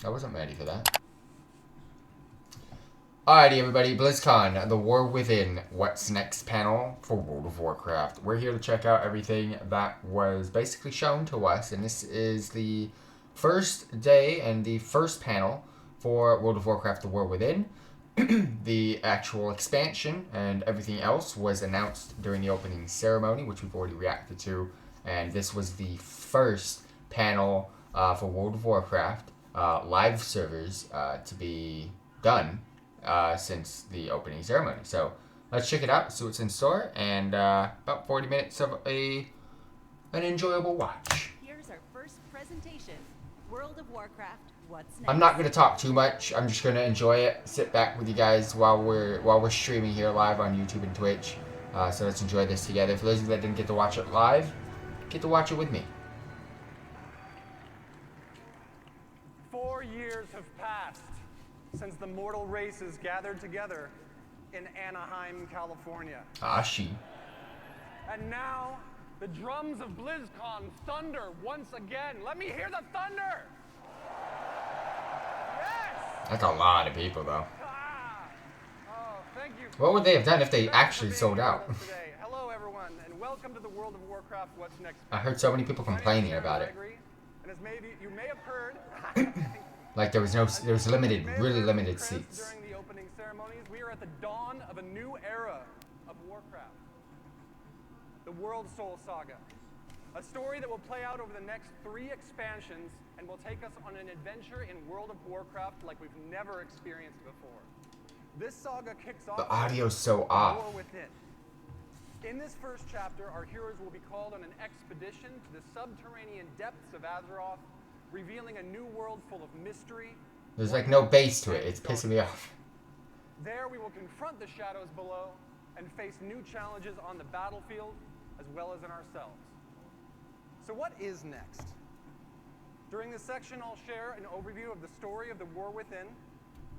I wasn't ready for that. Alrighty, everybody. BlizzCon, The War Within. What's next panel for World of Warcraft? We're here to check out everything that was basically shown to us, and this is the first day and the first panel for World of Warcraft, The War Within. The actual expansion and everything else was announced during the opening ceremony, which we've already reacted to, and this was the first panel for World of Warcraft live servers to be done since the opening ceremony. So let's check it out, see what's in store, and about 40 minutes of an enjoyable watch. Here's our first presentation. World of Warcraft, what's next? I'm not going to talk too much. I'm just going to enjoy it, sit back with you guys while we're streaming here live on YouTube and Twitch. So let's enjoy this together. For those of you that didn't get to watch it live, get to watch it with me. 4 years have passed since the mortal races gathered together in Anaheim, California. She. And now, the drums of Blizzcon thunder once again. Let me hear the thunder! Yes! That's a lot of people, though. Oh, thank you. What would they have done if they actually sold out? Hello, everyone, and welcome to the World of Warcraft What's Next. I heard so many people complaining about it. And as maybe you may have heard, like there was limited, really limited seats. during the opening ceremonies, we are at the dawn of a new era of Warcraft. The World Soul Saga. A story that will play out over the next 3 expansions and will take us on an adventure in World of Warcraft like we've never experienced before. This saga kicks off The audio's so with off. War Within. In this first chapter, our heroes will be called on an expedition to the subterranean depths of Azeroth, revealing a new world full of mystery. There's like no base to it. It's pissing me off. There we will confront the shadows below and face new challenges on the battlefield as well as in ourselves. So what is next? During this section, I'll share an overview of the story of the War Within,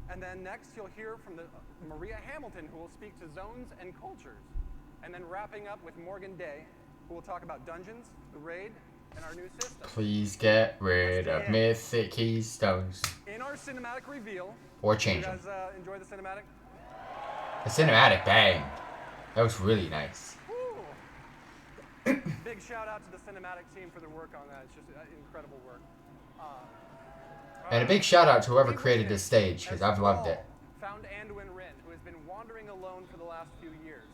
and then next you'll hear from Maria Hamilton, who will speak to zones and cultures, and then wrapping up with Morgan Day, who will talk about dungeons, the raid, and our new system. Please get rid of mythic keystones. In our cinematic reveal, Or change you them. guys enjoy the cinematic? The cinematic, bang. That was really nice. Big shout out to the cinematic team for their work on that. It's just incredible work. And a big shout out to whoever created this stage, because I've loved it. Found Anduin Wrynn, who has been wandering alone for the last few years,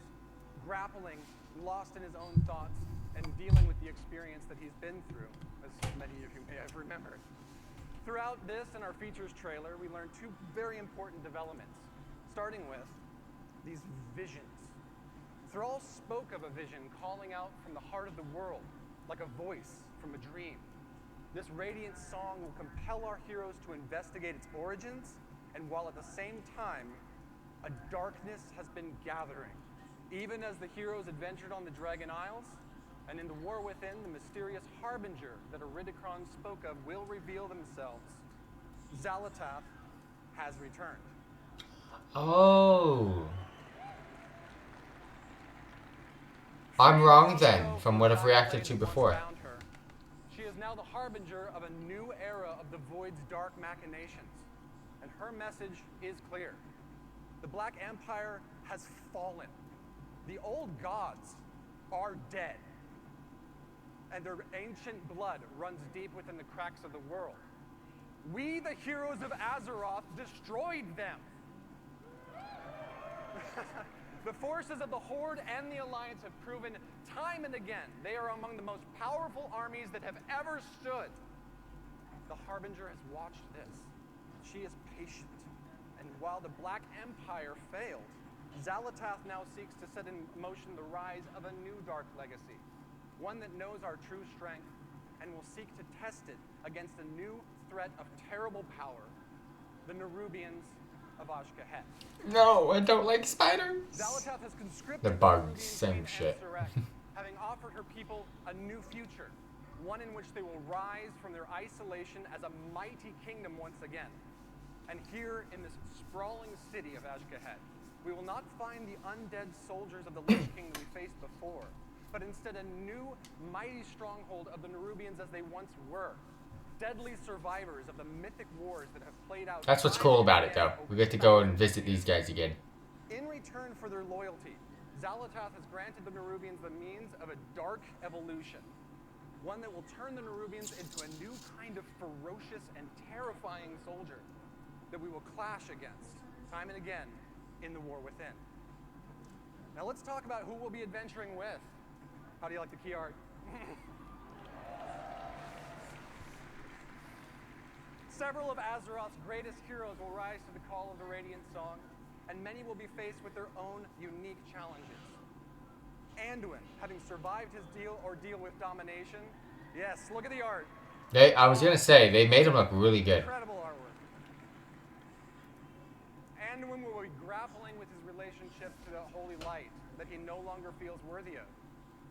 grappling, lost in his own thoughts, and dealing with the experience that he's been through, as many of you may have remembered. Throughout this and our features trailer, we learned 2 very important developments, starting with these visions. Thrall spoke of a vision calling out from the heart of the world, like a voice from a dream. This radiant song will compel our heroes to investigate its origins, and while at the same time, a darkness has been gathering. Even as the heroes adventured on the Dragon Isles, and in the War Within, the mysterious harbinger that Iridikron spoke of will reveal themselves. Xal'atath has returned. Oh. I'm wrong then, from what I've reacted to before. She is now the harbinger of a new era of the Void's dark machinations, and her message is clear. The Black Empire has fallen. The old gods are dead, and their ancient blood runs deep within the cracks of the world. We, the heroes of Azeroth, destroyed them. The forces of the Horde and the Alliance have proven time and again they are among the most powerful armies that have ever stood. The Harbinger has watched this. She is patient. And while the Black Empire failed, Xal'atath now seeks to set in motion the rise of a new dark legacy, one that knows our true strength and will seek to test it against a new threat of terrible power, the Nerubians of Azj-Kahet. No, I don't like spiders. Xal'atath has conscripted The bugs, Nerubian same Queen shit. Ansurek, having offered her people a new future, one in which they will rise from their isolation as a mighty kingdom once again. And here in this sprawling city of Azj-Kahet, we will not find the undead soldiers of the Lich King that we faced before, but instead a new, mighty stronghold of the Nerubians as they once were. deadly survivors of the mythic wars that have played out. That's what's time cool and about it, again though. We over get to go and thousands visit of these years. guys again. In return for their loyalty, Xal'atath has granted the Nerubians the means of a dark evolution. One that will turn the Nerubians into a new kind of ferocious and terrifying soldier that we will clash against time and again in the war within. Now let's talk about who we'll be adventuring with. How do you like the key art? Several of Azeroth's greatest heroes will rise to the call of the Radiant Song, and many will be faced with their own unique challenges. Anduin, having survived his ordeal with domination. Yes, look at the art. I was gonna say, they made him look really good. Incredible artwork. Anduin will be grappling with his relationship to the holy light that he no longer feels worthy of,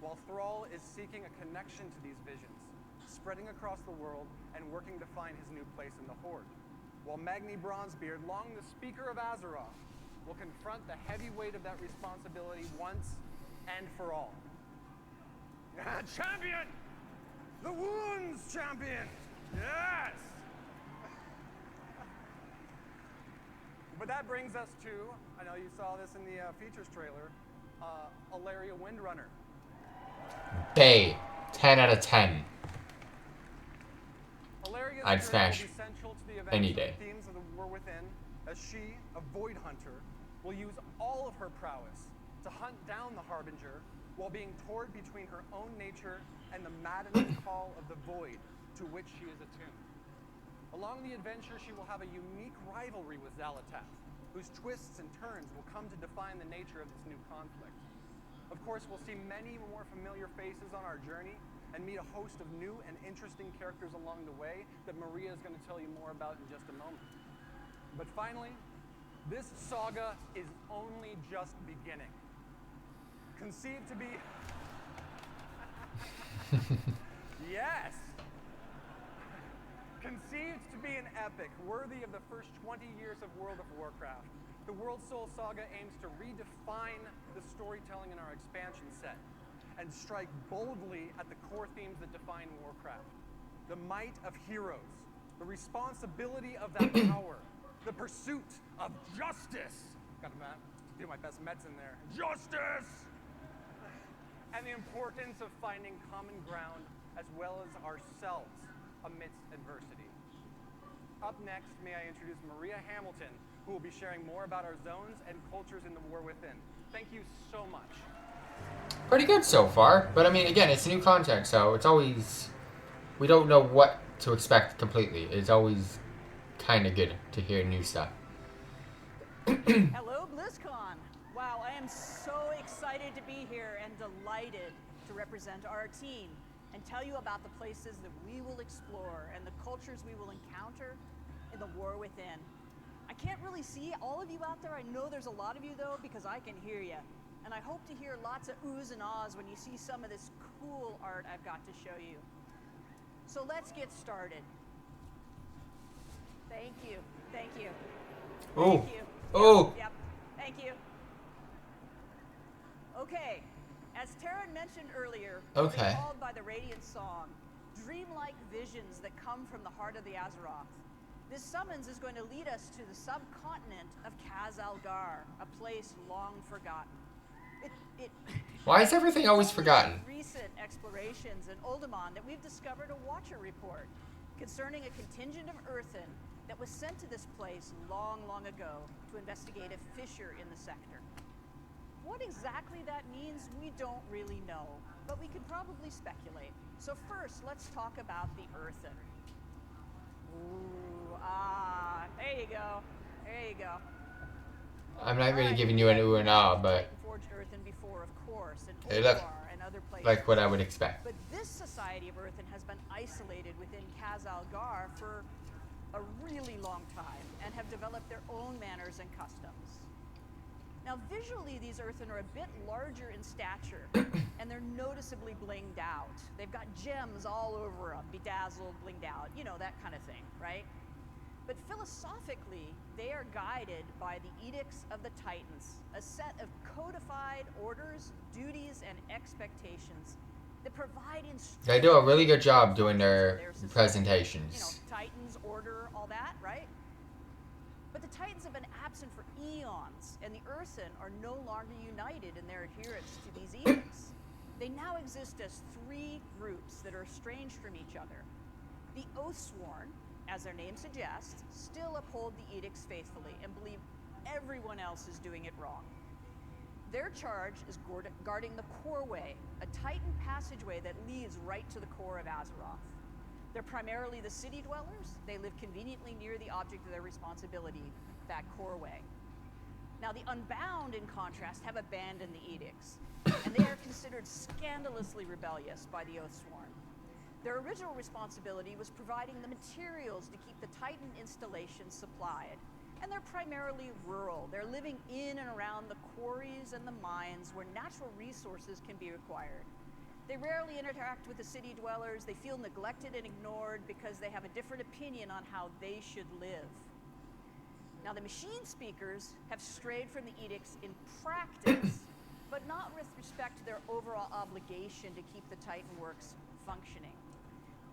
while Thrall is seeking a connection to these visions, spreading across the world and working to find his new place in the Horde. While Magni Bronzebeard, long the Speaker of Azeroth, will confront the heavy weight of that responsibility once and for all. Champion! The Wounds Champion! Yes! But that brings us to, I know you saw this in the features trailer, Alaria Windrunner. Bay. 10 out of 10. Alaria's I'd journey smash will be central to the events any and day. themes of the War Within, as she, a Void Hunter, will use all of her prowess to hunt down the Harbinger while being torn between her own nature and the maddening call of the Void to which she is attuned. Along the adventure, she will have a unique rivalry with Xal'atath, whose twists and turns will come to define the nature of this new conflict. Of course, we'll see many more familiar faces on our journey and meet a host of new and interesting characters along the way that Maria is going to tell you more about in just a moment. But finally, this saga is only just beginning. Conceived to be... Yes! Conceived to be an epic worthy of the first 20 years of World of Warcraft, the World Soul Saga aims to redefine the storytelling in our expansion set and strike boldly at the core themes that define Warcraft. The might of heroes, the responsibility of that power, the pursuit of justice. Got to do my best Mets in there. Justice! And the importance of finding common ground as well as ourselves amidst adversity. Up next, may I introduce Maria Hamilton, who will be sharing more about our zones and cultures in the War Within. Thank you so much. Pretty good so far, but I mean, again, it's new content, so it's always... We don't know what to expect completely. It's always kind of good to hear new stuff. Hello, Blizzcon. Wow, I am so excited to be here and delighted to represent our team and tell you about the places that we will explore and the cultures we will encounter in the War Within. I can't really see all of you out there. I know there's a lot of you, though, because I can hear you. And I hope to hear lots of oohs and ahs when you see some of this cool art I've got to show you. So let's get started. Thank you. Thank you. Oh. Thank you. Oh. Yep. Thank you. Okay. As Taryn mentioned earlier, we're called by the Radiant Song, dreamlike visions that come from the heart of the Azeroth. This summons is going to lead us to the subcontinent of Khaz-Algar, a place long forgotten. Why is everything always forgotten? Recent explorations in Uldaman that we've discovered a Watcher report concerning a contingent of Earthen that was sent to this place long, long ago to investigate a fissure in the sector. What exactly that means, we don't really know, but we can probably speculate. So first, let's talk about the Earthen. Ooh, there you go. There you go. I'm not really giving you an ooh and ah, but Forged Earthen before, of course, and they look and other places. like what I would expect. But this society of Earthen has been isolated within Khaz-Algar for a really long time and have developed their own manners and customs. Now, visually, these Earthen are a bit larger in stature, and they're noticeably blinged out. They've got gems all over them, bedazzled, blinged out, you know, that kind of thing, right? But philosophically, they are guided by the Edicts of the Titans, a set of codified orders, duties, and expectations that provide instructions. They do a really good job doing their society. presentations. You know, Titans, order, all that, right? But the Titans have been absent for eons, and the Earthen are no longer united in their adherence to these edicts. They now exist as three groups that are estranged from each other. The Oathsworn, as their name suggests, still uphold the edicts faithfully and believe everyone else is doing it wrong. Their charge is guarding the Core Way, a Titan passageway that leads right to the core of Azeroth. They're primarily the city dwellers. They live conveniently near the object of their responsibility, that Core Way. Now, the Unbound, in contrast, have abandoned the edicts, and they are considered scandalously rebellious by the Oathsworn. Their original responsibility was providing the materials to keep the Titan installations supplied, and they're primarily rural. They're living in and around the quarries and the mines where natural resources can be acquired. They rarely interact with the city dwellers. They feel neglected and ignored because they have a different opinion on how they should live. Now, the machine speakers have strayed from the edicts in practice, but not with respect to their overall obligation to keep the Titan works functioning.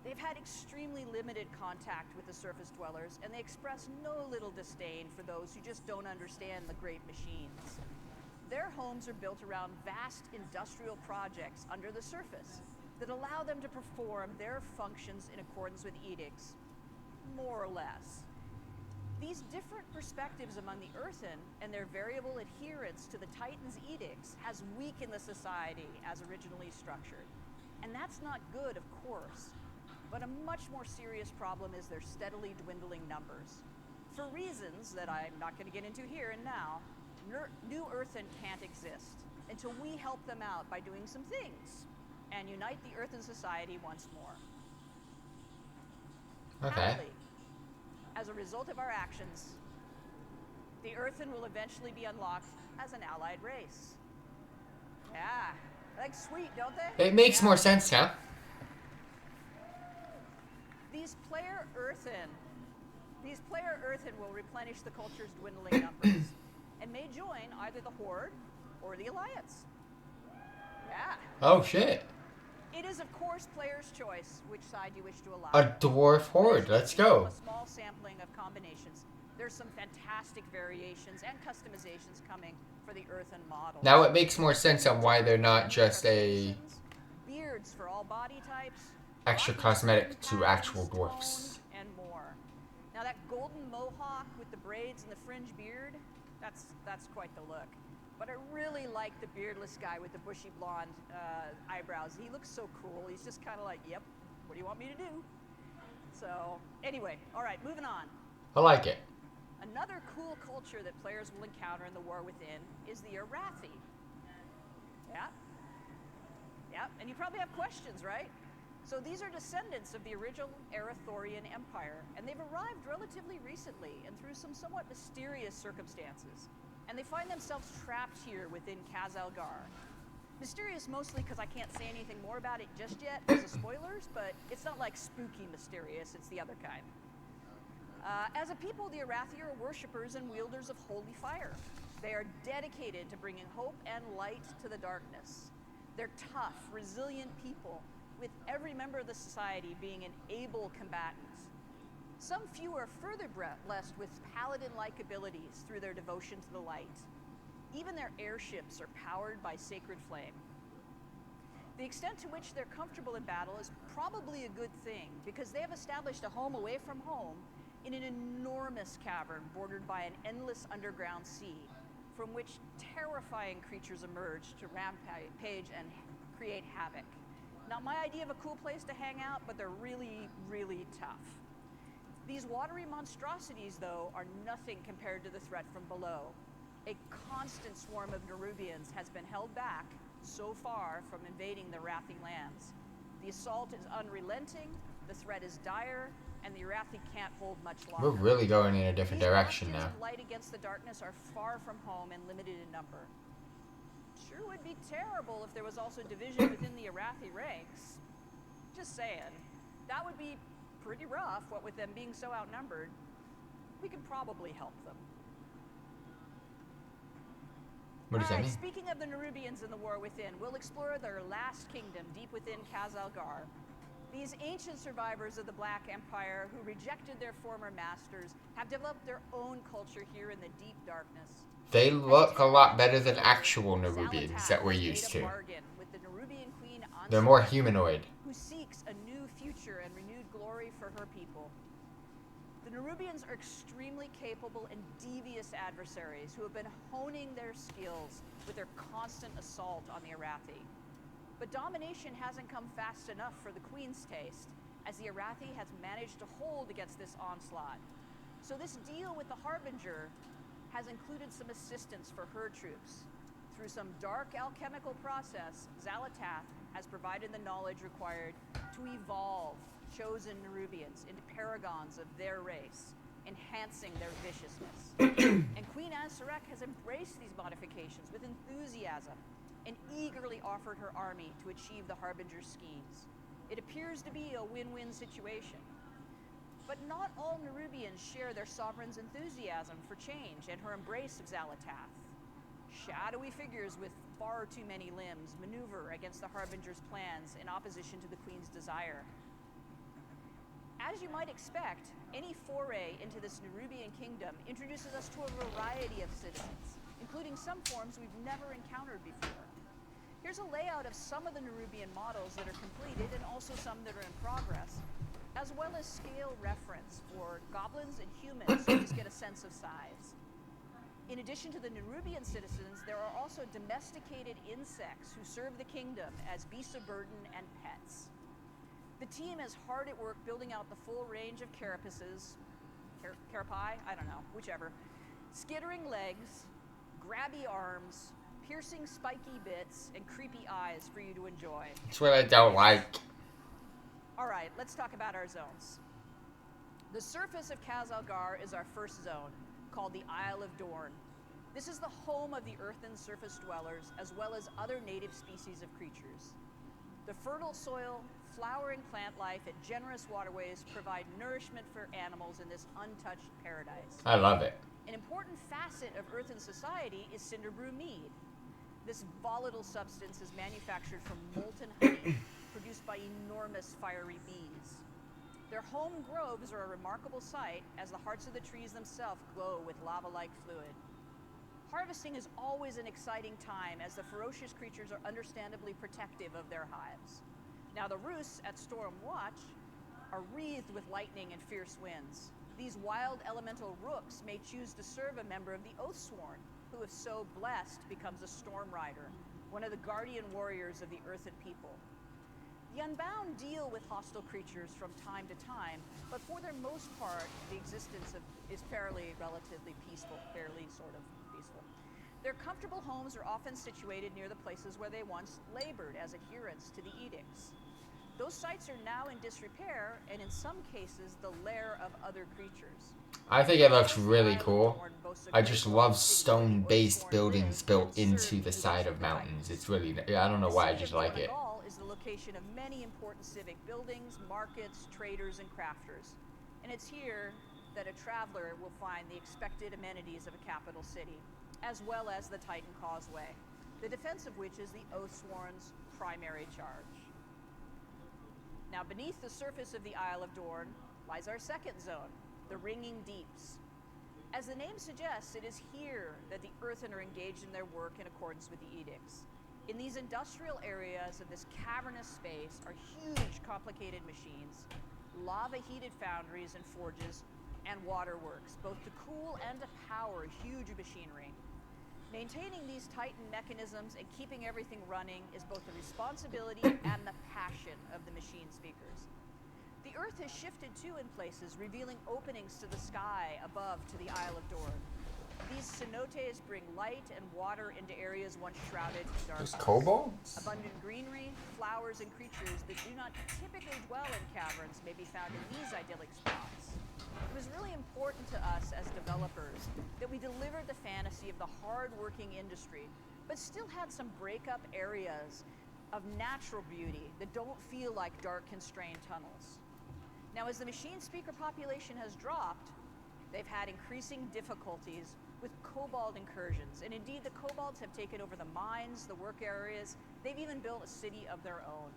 They've had extremely limited contact with the surface dwellers, and they express no little disdain for those who just don't understand the great machines. Their homes are built around vast industrial projects under the surface that allow them to perform their functions in accordance with edicts, more or less. These different perspectives among the Earthen and their variable adherence to the Titan's edicts has weakened the society as originally structured. And that's not good, of course. But a much more serious problem is their steadily dwindling numbers. For reasons that I'm not going to get into here and now, New Earthen can't exist until we help them out by doing some things and unite the Earthen society once more. Okay. Happily, as a result of our actions, the Earthen will eventually be unlocked as an allied race. Yeah, like sweet, don't they? It makes more sense now. These player Earthen will replenish the culture's dwindling numbers and may join either the Horde or the Alliance. Yeah. Oh shit. It is, of course, player's choice which side you wish to ally. A dwarf horde. Let's go. A small sampling of combinations. There's some fantastic variations and customizations coming for the Earthen model. Now it makes more sense on why they're not just a beards for all body types, extra cosmetic to actual dwarfs. And more. Now that golden mohawk with the braids and the fringe beard, that's quite the look. But I really like the beardless guy with the bushy blonde eyebrows. He looks so cool. He's just kind of like, yep, what do you want me to do? So anyway, all right, moving on. I like it. Another cool culture that players will encounter in the War Within is the Arathi. Yeah, and you probably have questions, right? So these are descendants of the original Arathorian Empire, and they've arrived relatively recently and through some somewhat mysterious circumstances. And they find themselves trapped here within Khazalgar. Mysterious mostly because I can't say anything more about it just yet because of spoilers, but it's not like spooky mysterious, it's the other kind. As a people, the Arathi are worshippers and wielders of holy fire. They are dedicated to bringing hope and light to the darkness. They're tough, resilient people, with every member of the society being an able combatant. Some few are further blessed with paladin-like abilities through their devotion to the light. Even their airships are powered by sacred flame. The extent to which they're comfortable in battle is probably a good thing, because they have established a home away from home in an enormous cavern bordered by an endless underground sea, from which terrifying creatures emerge to rampage and create havoc. Not my idea of a cool place to hang out, but they're really, really tough. These watery monstrosities, though, are nothing compared to the threat from below. A constant swarm of Nerubians has been held back so far from invading the Arathi lands. The assault is unrelenting, the threat is dire, and the Arathi can't hold much longer. We're really going in a different direction now. These light against the darkness are far from home and limited in number. Sure would be terrible if there was also division within the Arathi ranks. Just saying. That would be pretty rough, what with them being so outnumbered. We could probably help them. What does that mean? Speaking of the Nerubians in the War Within, we'll explore their last kingdom deep within Khazalgar. These ancient survivors of the Black Empire who rejected their former masters have developed their own culture here in the deep darkness. They look a lot better than actual Nerubians that we're used to. With the Nerubian queen They're more humanoid. who seeks a new future and renewed glory for her people. The Nerubians are extremely capable and devious adversaries who have been honing their skills with their constant assault on the Arathi. But domination hasn't come fast enough for the Queen's taste, as the Arathi has managed to hold against this onslaught. So this deal with the Harbinger has included some assistance for her troops. Through some dark alchemical process, Xalatath has provided the knowledge required to evolve chosen Nerubians into paragons of their race, enhancing their viciousness. And Queen Azurek has embraced these modifications with enthusiasm and eagerly offered her army to achieve the Harbinger's schemes. It appears to be a win-win situation. But not all Nerubians share their sovereign's enthusiasm for change and her embrace of Xalatath. Shadowy figures with far too many limbs maneuver against the Harbinger's plans in opposition to the Queen's desire. As you might expect, any foray into this Nerubian kingdom introduces us to a variety of citizens, including some forms we've never encountered before. Here's a layout of some of the Nerubian models that are completed and also some that are in progress, as well as scale reference for goblins and humans to just get a sense of size. In addition to the Nerubian citizens, there are also domesticated insects who serve the kingdom as beasts of burden and pets. The team is hard at work building out the full range of carapaces, carapae, I don't know, whichever, skittering legs, grabby arms, piercing spiky bits, and creepy eyes for you to enjoy. That's what I don't like. All right, let's talk about our zones. The surface of Khazalgar is our first zone, called the Isle of Dorn. This is the home of the earthen surface dwellers, as well as other native species of creatures. The fertile soil, flowering plant life, and generous waterways provide nourishment for animals in this untouched paradise. I love it. An important facet of earthen society is cinder brew mead. This volatile substance is manufactured from molten honey, produced by enormous fiery bees. Their home groves are a remarkable sight, as the hearts of the trees themselves glow with lava-like fluid. Harvesting is always an exciting time, as the ferocious creatures are understandably protective of their hives. Now the roosts at Storm Watch are wreathed with lightning and fierce winds. These wild elemental rooks may choose to serve a member of the Oathsworn, who if so blessed becomes a Storm Rider, one of the guardian warriors of the earthen people. The Unbound deal with hostile creatures from time to time, but for their most part, the existence is relatively peaceful, fairly sort of peaceful. Their comfortable homes are often situated near the places where they once labored as adherents to the edicts. Those sites are now in disrepair, and in some cases, the lair of other creatures. I think it looks really cool. I just love stone-based buildings built into the side of mountains. It's really, I don't know why, I just like it. Is the location of many important civic buildings, markets, traders, and crafters. And it's here that a traveler will find the expected amenities of a capital city, as well as the Titan Causeway, the defense of which is the Oathsworn's primary charge. Now, beneath the surface of the Isle of Dorn lies our second zone, the Ringing Deeps. As the name suggests, it is here that the Earthen are engaged in their work in accordance with the edicts. In these industrial areas of this cavernous space are huge, complicated machines, lava-heated foundries and forges, and waterworks, both to cool and to power huge machinery. Maintaining these Titan mechanisms and keeping everything running is both the responsibility and the passion of the machine speakers. The Earth has shifted too in places, revealing openings to the sky above to the Isle of Dorn. These cenotes bring light and water into areas once shrouded in darkness. There's kobolds? Abundant greenery, flowers, and creatures that do not typically dwell in caverns may be found in these idyllic spots. It was really important to us as developers that we delivered the fantasy of the hard-working industry, but still had some break-up areas of natural beauty that don't feel like dark, constrained tunnels. Now, as the machine speaker population has dropped, they've had increasing difficulties with kobold incursions. And indeed, the kobolds have taken over the mines, the work areas. They've even built a city of their own.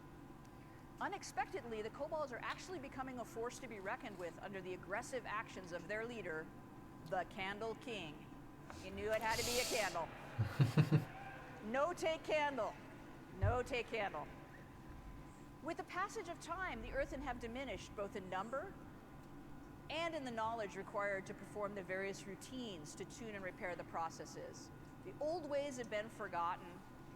Unexpectedly, the kobolds are actually becoming a force to be reckoned with under the aggressive actions of their leader, the Candle King. You knew it had to be a candle. No take candle. No take candle. With the passage of time, the earthen have diminished both in number and in the knowledge required to perform the various routines to tune and repair the processes. The old ways have been forgotten,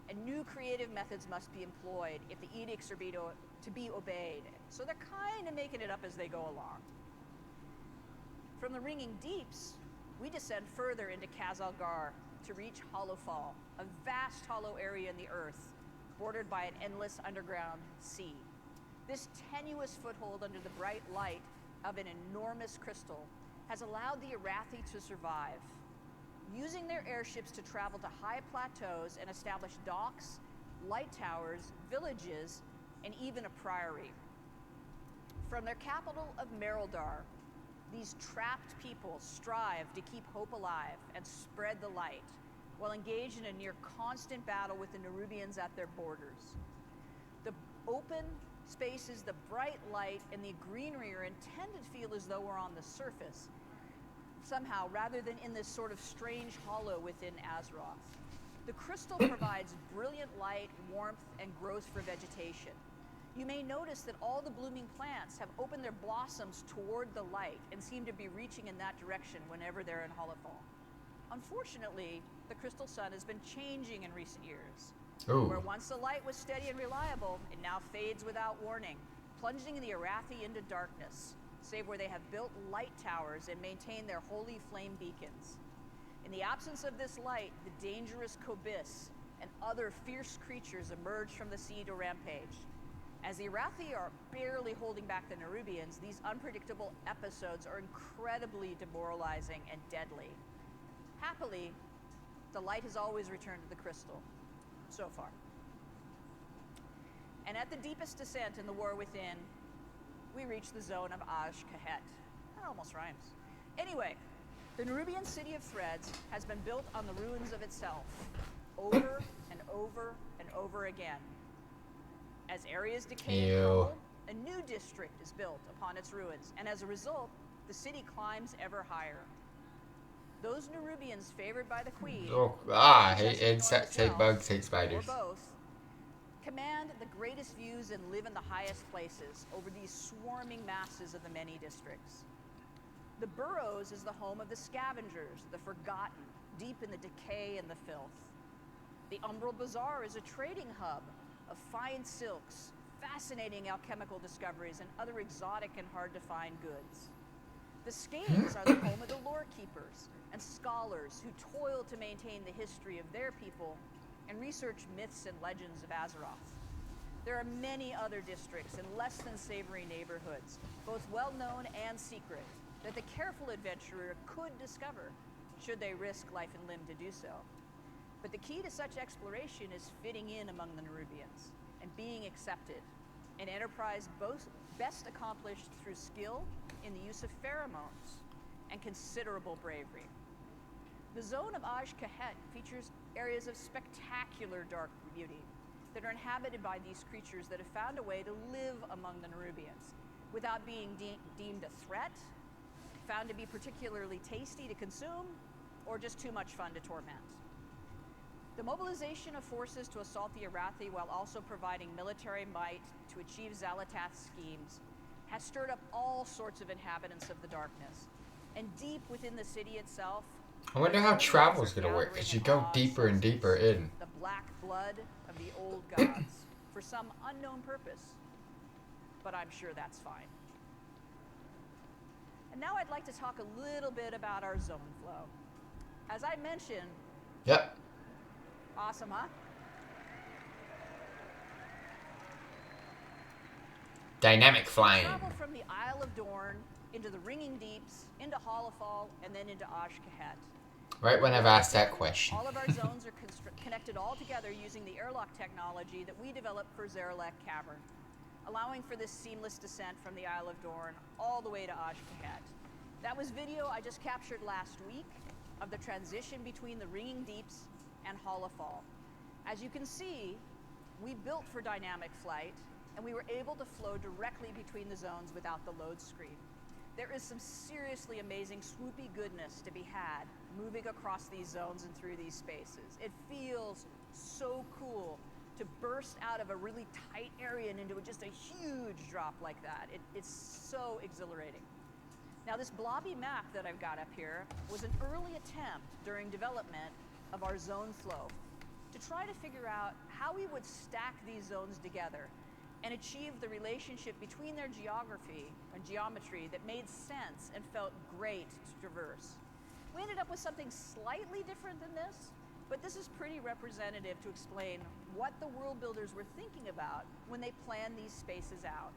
and new creative methods must be employed if the edicts are to be obeyed. So they're kind of making it up as they go along. From the ringing deeps, we descend further into Khazalgar to reach Hollowfall, a vast hollow area in the earth, bordered by an endless underground sea. This tenuous foothold under the bright light of an enormous crystal has allowed the Arathi to survive, using their airships to travel to high plateaus and establish docks, light towers, villages, and even a priory. From their capital of Merildar, these trapped people strive to keep hope alive and spread the light, while engaged in a near constant battle with the Nerubians at their borders. The open spaces, the bright light, and the greenery are intended to feel as though we're on the surface, somehow, rather than in this sort of strange hollow within Azeroth. The crystal provides brilliant light, warmth, and growth for vegetation. You may notice that all the blooming plants have opened their blossoms toward the light and seem to be reaching in that direction whenever they're in Hollowfall. Unfortunately, the crystal sun has been changing in recent years. Ooh. Where once the light was steady and reliable, it now fades without warning, plunging the Arathi into darkness, save where they have built light towers and maintain their holy flame beacons. In the absence of this light, the dangerous Kobis and other fierce creatures emerge from the sea to rampage. As the Arathi are barely holding back the Nerubians, these unpredictable episodes are incredibly demoralizing and deadly. Happily, the light has always returned to the crystal, so far. And at the deepest descent in the war within, we reach the zone of Azj-Kahet. That almost rhymes. Anyway, the Nerubian city of Threads has been built on the ruins of itself, over and over and over again. As areas decay and crumble, a new district is built upon its ruins, and as a result, the city climbs ever higher. Those Nerubians favored by the Queen, hate insects, hate bugs, hate spiders, or both, command the greatest views and live in the highest places over these swarming masses of the many districts. The Burrows is the home of the scavengers, the forgotten, deep in the decay and the filth. The Umbral Bazaar is a trading hub of fine silks, fascinating alchemical discoveries, and other exotic and hard-to-find goods. The Skanes are the home of the lore keepers and scholars who toil to maintain the history of their people and research myths and legends of Azeroth. There are many other districts and less than savory neighborhoods, both well-known and secret, that the careful adventurer could discover, should they risk life and limb to do so. But the key to such exploration is fitting in among the Nerubians and being accepted, an enterprise best accomplished through skill in the use of pheromones and considerable bravery. The zone of Azj-Kahet features areas of spectacular dark beauty that are inhabited by these creatures that have found a way to live among the Nerubians without being deemed a threat, found to be particularly tasty to consume, or just too much fun to torment. The mobilization of forces to assault the Arathi while also providing military might to achieve Xal'atath's schemes has stirred up all sorts of inhabitants of the darkness. And deep within the city itself, I wonder how travel's gonna work as you go deeper and deeper in. the black blood of the old gods for some unknown purpose. But I'm sure that's fine. And now I'd like to talk a little bit about our zone flow. As I mentioned... Yep. Awesome, huh? Dynamic flying. Travel from the Isle of Dorn into the Ringing Deeps, into Hollowfall, and then into Azj-Kahet. Right when I've asked that question. All of our zones are connected all together using the airlock technology that we developed for Zarelek Cavern, allowing for this seamless descent from the Isle of Dorn all the way to Azj-Kahet. That was video I just captured last week, of the transition between the Ringing Deeps and Hollowfall. As you can see, we built for dynamic flight, and we were able to flow directly between the zones without the load screen. There is some seriously amazing swoopy goodness to be had moving across these zones and through these spaces. It feels so cool to burst out of a really tight area and into just a huge drop like that. It's so exhilarating. Now, this blobby map that I've got up here was an early attempt during development of our zone flow to try to figure out how we would stack these zones together and achieve the relationship between their geography and geometry that made sense and felt great to traverse. We ended up with something slightly different than this, but this is pretty representative to explain what the world builders were thinking about when they planned these spaces out.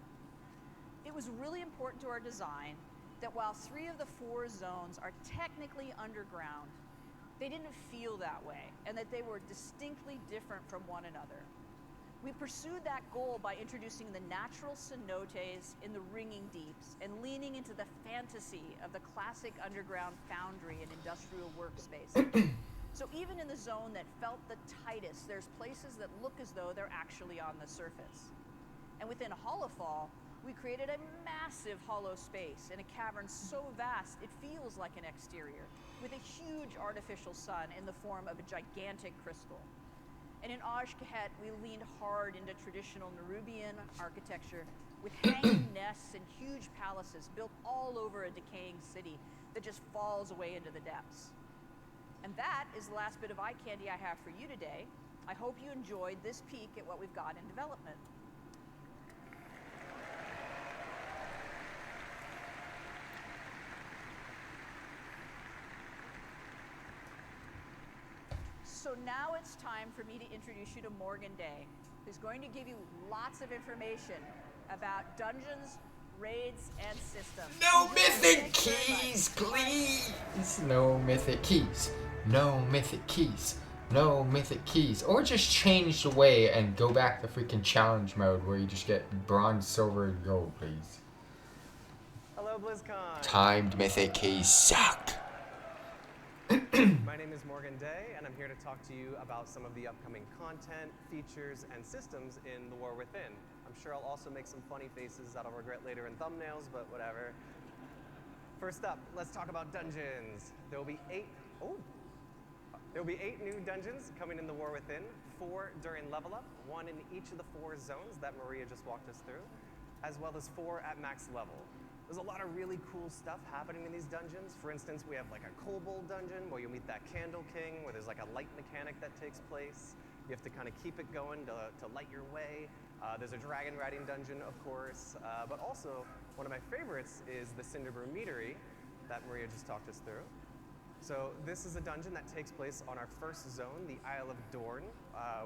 It was really important to our design that while 3 of the 4 zones are technically underground, they didn't feel that way, and that they were distinctly different from one another. We pursued that goal by introducing the natural cenotes in the Ringing Deeps and leaning into the fantasy of the classic underground foundry and industrial workspace. So even in the zone that felt the tightest, there's places that look as though they're actually on the surface. And within Hollowfall, we created a massive hollow space in a cavern so vast it feels like an exterior, with a huge artificial sun in the form of a gigantic crystal. And in Aj-Kahet, we leaned hard into traditional Nerubian architecture with hanging nests and huge palaces built all over a decaying city that just falls away into the depths. And that is the last bit of eye candy I have for you today. I hope you enjoyed this peek at what we've got in development. So now it's time for me to introduce you to Morgan Day, who's going to give you lots of information about dungeons, raids, and systems. No mythic keys, please! No mythic keys. No mythic keys. No mythic keys. Or just change the way and go back to freaking challenge mode where you just get bronze, silver, and gold, please. Hello, BlizzCon. Timed mythic keys suck. My name is Morgan Day, and I'm here to talk to you about some of the upcoming content, features, and systems in The War Within. I'm sure I'll also make some funny faces that I'll regret later in thumbnails, but whatever. First up, let's talk about dungeons. There will be 8 new dungeons coming in The War Within, 4 during level up, 1 in each of the 4 zones that Maria just walked us through, as well as 4 at max level. There's a lot of really cool stuff happening in these dungeons. For instance, we have like a kobold dungeon where you meet that Candle King, where there's like a light mechanic that takes place. You have to kind of keep it going to light your way. There's a dragon riding dungeon, of course, but also one of my favorites is the Cinderbrew Meadery that Maria just talked us through. So this is a dungeon that takes place on our first zone, the Isle of Dorn,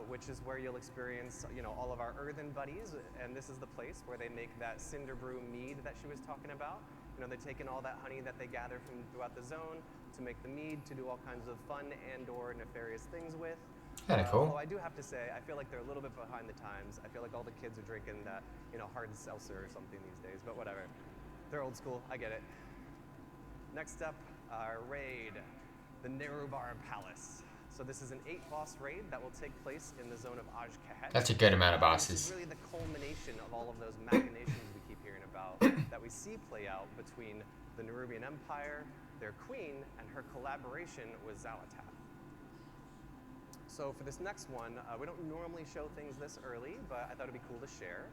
which is where you'll experience, all of our earthen buddies, and this is the place where they make that Cinderbrew mead that she was talking about. They're taking all that honey that they gather from throughout the zone to make the mead, to do all kinds of fun and/or nefarious things with. Kinda cool. Although I do have to say, I feel like they're a little bit behind the times. I feel like all the kids are drinking that, hard seltzer or something these days, but whatever. They're old school, I get it. Next up, our raid, the Nerubar Palace. So this is an 8-boss raid that will take place in the zone of Aj-Kahet. That's a good amount of bosses. This is really the culmination of all of those machinations we keep hearing about that we see play out between the Nerubian Empire, their queen, and her collaboration with Xal'atath. So for this next one, we don't normally show things this early, but I thought it'd be cool to share.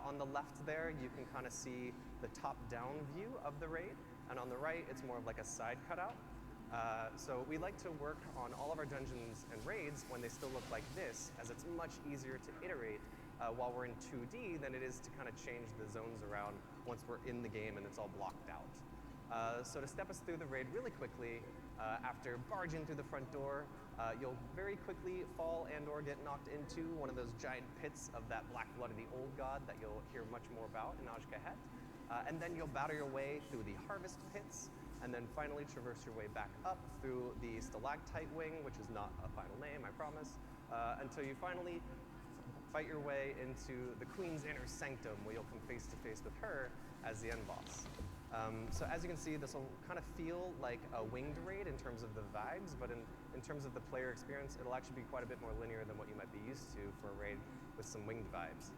On the left there, you can kind of see the top-down view of the raid, and on the right, it's more of like a side cutout. So we like to work on all of our dungeons and raids when they still look like this, as it's much easier to iterate while we're in 2D than it is to kind of change the zones around once we're in the game and it's all blocked out. So to step us through the raid really quickly, after barging through the front door, you'll very quickly fall and/or get knocked into one of those giant pits of that black blood of the old god that you'll hear much more about in Aj-Kahet. And then you'll battle your way through the harvest pits, and then finally traverse your way back up through the stalactite wing, which is not a final name, I promise, until you finally fight your way into the Queen's inner sanctum, where you'll come face to face with her as the end boss. So as you can see, this will kind of feel like a winged raid in terms of the vibes, but in terms of the player experience, it'll actually be quite a bit more linear than what you might be used to for a raid with some winged vibes.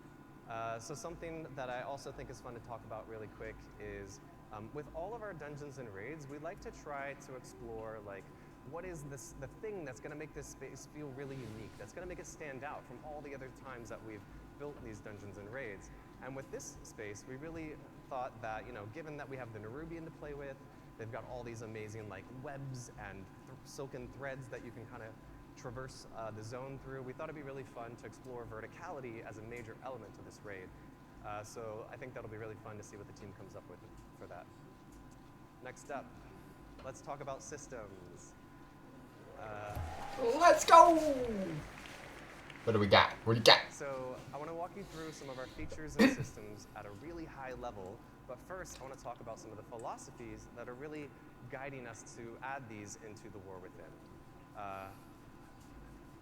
So something that I also think is fun to talk about really quick is with all of our dungeons and raids, we like to try to explore like what is the thing that's going to make this space feel really unique, that's going to make it stand out from all the other times that we've built these dungeons and raids. And with this space, we really thought that, you know, given that we have the Nerubian to play with, they've got all these amazing like webs and silken threads that you can kind of traverse the zone through, we thought it'd be really fun to explore verticality as a major element to this raid. So I think that'll be really fun to see what the team comes up with for that. Next up, let's talk about systems. Let's go! What do we got? What do you got? So I want to walk you through some of our features and systems at a really high level, but first I want to talk about some of the philosophies that are really guiding us to add these into the War Within.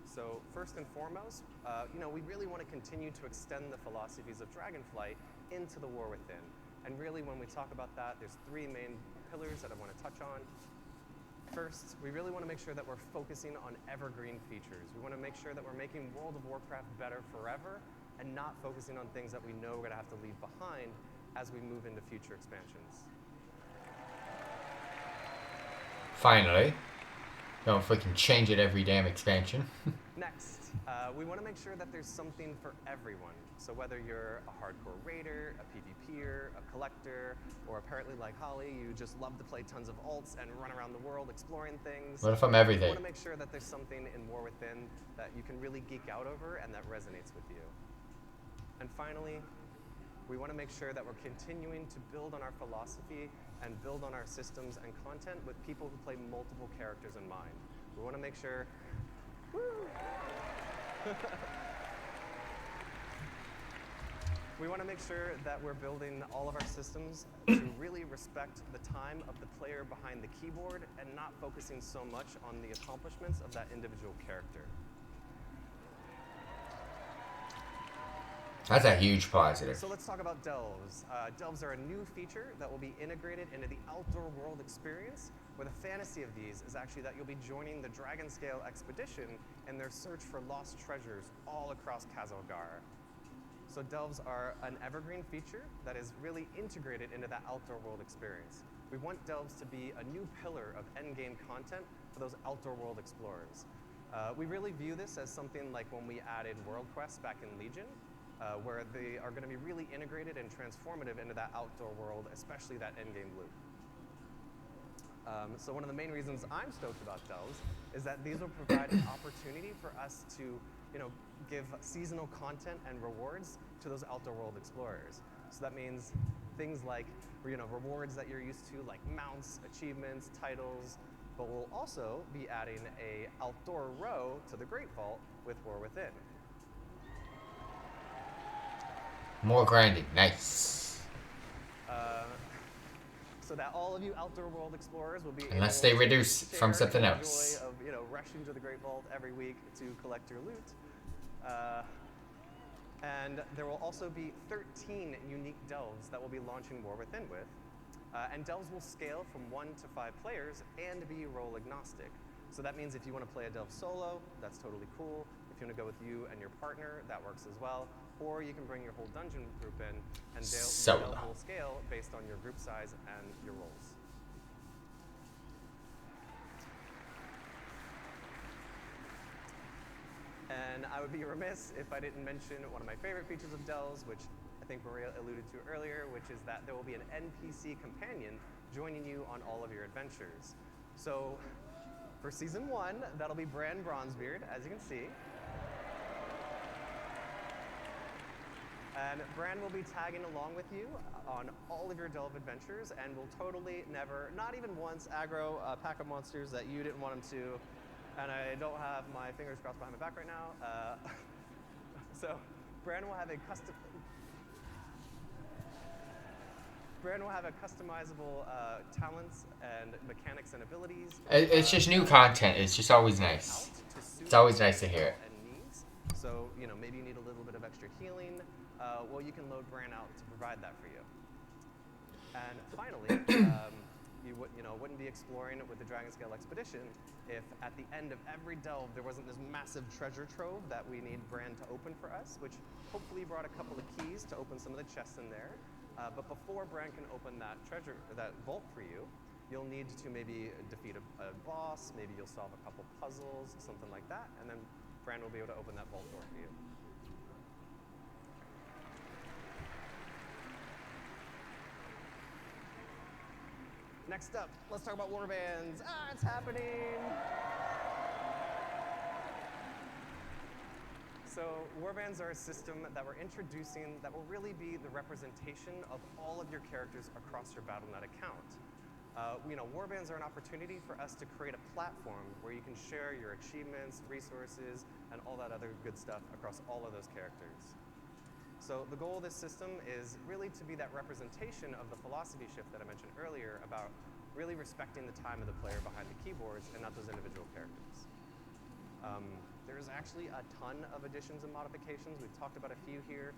So first and foremost, you know, we really want to continue to extend the philosophies of Dragonflight into the War Within. And really when we talk about that, there's three main pillars that I want to touch on. First, we really want to make sure that we're focusing on evergreen features. We want to make sure that we're making World of Warcraft better forever and not focusing on things that we know we're going to have to leave behind as we move into future expansions. Finally. Don't freaking change it every damn expansion. Next, we want to make sure that there's something for everyone. So whether you're a hardcore raider, a PvPer, a collector, or apparently like Holly, you just love to play tons of alts and run around the world exploring things. What if I'm everything? We want to make sure that there's something in War Within that you can really geek out over and that resonates with you. And finally, we want to make sure that we're continuing to build on our philosophy and build on our systems and content with people who play multiple characters in mind. We want to make sure... We want to make sure that we're building all of our systems to really respect the time of the player behind the keyboard and not focusing so much on the accomplishments of that individual character. That's a huge positive. So let's talk about delves. Delves are a new feature that will be integrated into the outdoor world experience, where the fantasy of these is actually that you'll be joining the Dragon Scale expedition in their search for lost treasures all across Khazalgar. So delves are an evergreen feature that is really integrated into that outdoor world experience. We want delves to be a new pillar of endgame content for those outdoor world explorers. We really view this as something like when we added world quests back in Legion, where they are going to be really integrated and transformative into that outdoor world, especially that endgame loop. So one of the main reasons I'm stoked about delves is that these will provide an opportunity for us to, you know, give seasonal content and rewards to those outdoor world explorers. So that means things like, you know, rewards that you're used to, like mounts, achievements, titles, but we'll also be adding a outdoor row to the Great Vault with War Within. More grinding, nice. So that all of you outdoor world explorers will be Unless they reduce to from share something in the else. joy of, you know, rushing to the Great Vault every week to collect your loot. And there will also be 13 unique delves that we'll be launching War Within with. And delves will scale from 1 to 5 players and be role agnostic. So that means if you want to play a delve solo, that's totally cool. If you want to go with you and your partner, that works as well. Or you can bring your whole dungeon group in, and delve will scale based on your group size and your roles. And I would be remiss if I didn't mention one of my favorite features of delves, which I think Maria alluded to earlier, which is that there will be an NPC companion joining you on all of your adventures. So for Season 1, that'll be Bran Bronzebeard, as you can see. And Bran will be tagging along with you on all of your delve adventures and will totally never, not even once, aggro a pack of monsters that you didn't want him to. And I don't have my fingers crossed behind my back right now. So Bran will have a customizable talents and mechanics and abilities. It's just new content. It's just always nice. It's always nice to hear it. So, you know, maybe you need a little bit of extra healing. Well, you can load Bran out to provide that for you. And finally, you wouldn't be exploring with the Dragonscale Expedition if at the end of every delve there wasn't this massive treasure trove that we need Bran to open for us, which hopefully brought a couple of keys to open some of the chests in there. But before Bran can open that vault for you, you'll need to maybe defeat a boss, maybe you'll solve a couple puzzles, something like that, and then Bran will be able to open that vault door for you. Next up, let's talk about warbands. It's happening! So warbands are a system that we're introducing that will really be the representation of all of your characters across your Battle.net account. Warbands are an opportunity for us to create a platform where you can share your achievements, resources, and all that other good stuff across all of those characters. So the goal of this system is really to be that representation of the philosophy shift that I mentioned earlier about really respecting the time of the player behind the keyboards and not those individual characters. There's actually a ton of additions and modifications. We've talked about a few here.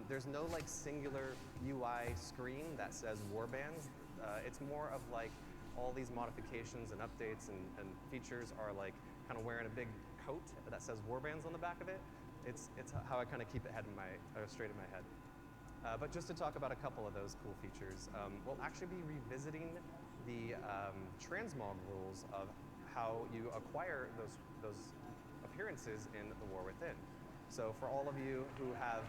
There's no singular UI screen that says warbands. It's more of all these modifications and updates and features are kind of wearing a big coat that says warbands on the back of it. It's how I kind of keep it straight in my head. But just to talk about a couple of those cool features, we'll actually be revisiting the transmog rules of how you acquire those appearances in the War Within. So for all of you who have...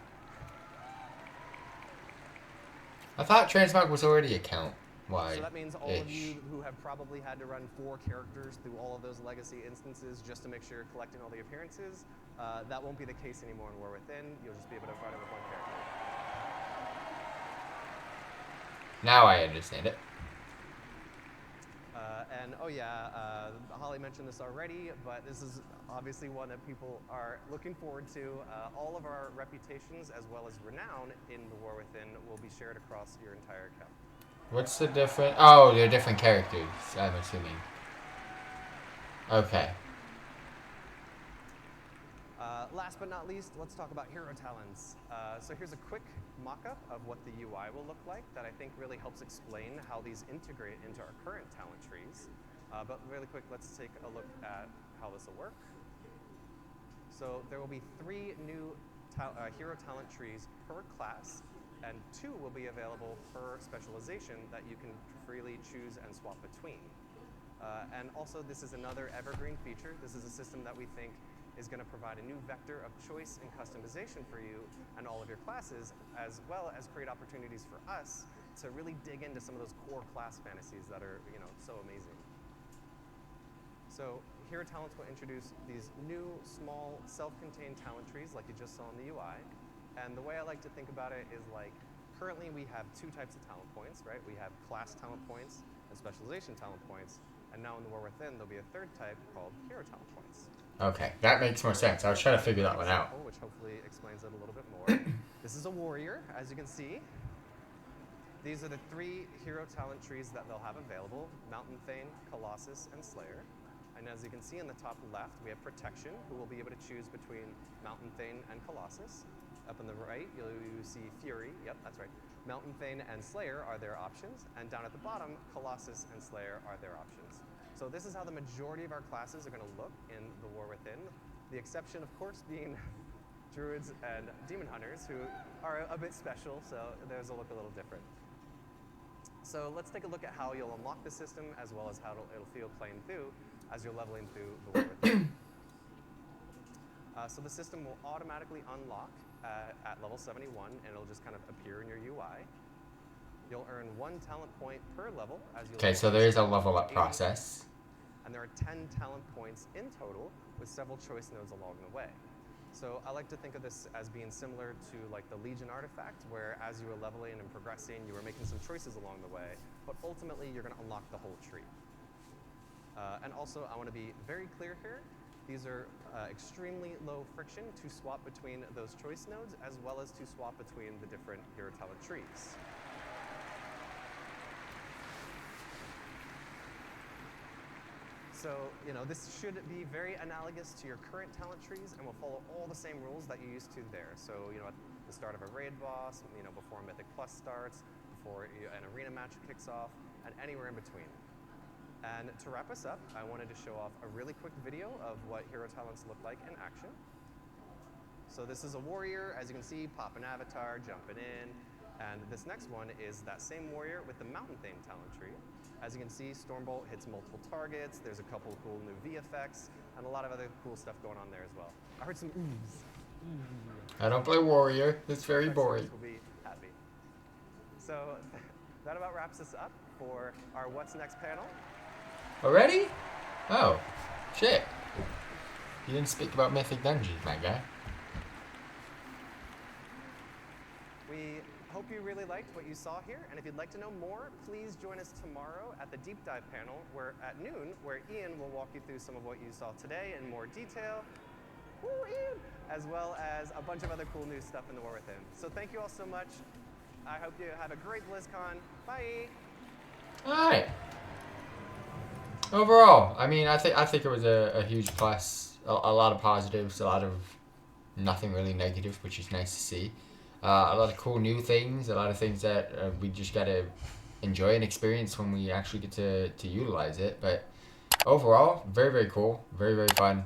I thought transmog was already account-wide. So that means all of you who have probably had to run 4 characters through all of those legacy instances just to make sure you're collecting all the appearances, that won't be the case anymore in War Within. You'll just be able to run it with 1 character. Now I understand it. Holly mentioned this already, but this is obviously one that people are looking forward to. All of our reputations as well as renown in the War Within will be shared across your entire account. What's the difference? Oh, they're different characters, I'm assuming. Okay. Last but not least, let's talk about hero talents. So here's a quick mock-up of what the UI will look like that I think really helps explain how these integrate into our current talent trees. But really quick, let's take a look at how this will work. So there will be 3 new hero talent trees per class, and 2 will be available per specialization that you can freely choose and swap between. And also, this is another evergreen feature. This is a system that we think is going to provide a new vector of choice and customization for you and all of your classes, as well as create opportunities for us to really dig into some of those core class fantasies that are, so amazing. So hero talents will introduce these new, small, self-contained talent trees like you just saw in the UI. And the way I like to think about it is currently we have 2 types of talent points, right? We have class talent points and specialization talent points. And now in the War Within, there'll be a 3rd type called hero talent points. Okay, that makes more sense. I was trying to figure that one out. Which hopefully explains it a little bit more. This is a warrior, as you can see. These are the 3 hero talent trees that they'll have available: Mountain Thane, Colossus, and Slayer. And as you can see in the top left, we have Protection, who will be able to choose between Mountain Thane and Colossus. Up on the right, you see Fury. Yep, that's right. Mountain Thane and Slayer are their options. And down at the bottom, Colossus and Slayer are their options. So this is how the majority of our classes are going to look in the War Within. The exception, of course, being Druids and Demon Hunters, who are a bit special, so theirs will look a little different. So let's take a look at how you'll unlock the system, as well as how it'll feel playing through as you're leveling through the War Within. So the system will automatically unlock at level 71, and it'll just kind of appear in your UI. You'll earn 1 talent point per level as you. Okay, so there is a level up process. And there are 10 talent points in total, with several choice nodes along the way. So I like to think of this as being similar to the Legion artifact, where as you were leveling and progressing, you were making some choices along the way, but ultimately you're going to unlock the whole tree. And also, I want to be very clear here. These are extremely low friction to swap between those choice nodes, as well as to swap between the different hero talent trees. So, this should be very analogous to your current talent trees and will follow all the same rules that you used to there. So, at the start of a raid boss, before Mythic Plus starts, before an arena match kicks off, and anywhere in between. And to wrap us up, I wanted to show off a really quick video of what hero talents look like in action. So this is a warrior, as you can see, pop an avatar, jumping in. And this next one is that same warrior with the Mountain Thane talent tree. As you can see, Stormbolt hits multiple targets, there's a couple of cool new V effects, and a lot of other cool stuff going on there as well. I heard some oohs. I don't play warrior. It's very boring. Will be happy. So that about wraps us up for our What's Next panel. Already? Oh, shit. You didn't speak about Mythic Dungeons, my guy. We hope you really liked what you saw here, and if you'd like to know more, please join us tomorrow at the Deep Dive panel at noon, where Ian will walk you through some of what you saw today in more detail. Woo, Ian! As well as a bunch of other cool new stuff in the War Within. So thank you all so much. I hope you have a great BlizzCon. Bye! Alright. Overall, I mean, I think it was a huge plus. A lot of positives, a lot of nothing really negative, which is nice to see. A lot of cool new things, a lot of things that we just gotta enjoy and experience when we actually get to utilize it. But overall, very, very cool, very, very fun.